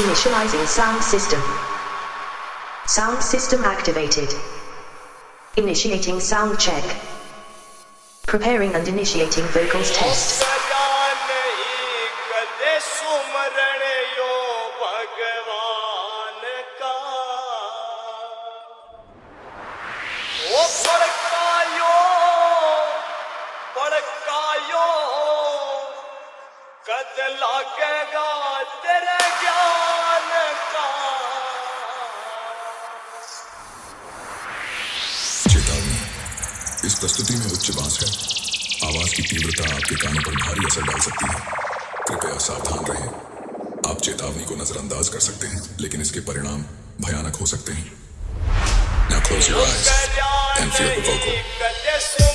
Initializing sound system. Sound system activated. Initiating sound check. Preparing and initiating vocals test. इस प्रस्तुति में उच्च बांस है। आवाज की तीव्रता आपके कानों पर भारी असर डाल सकती है। कृपया सावधान रहें। आप चेतावनी को नजरअंदाज कर सकते हैं, लेकिन इसके परिणाम भयानक हो सकते हैं। Now close your eyes and feel the vocal.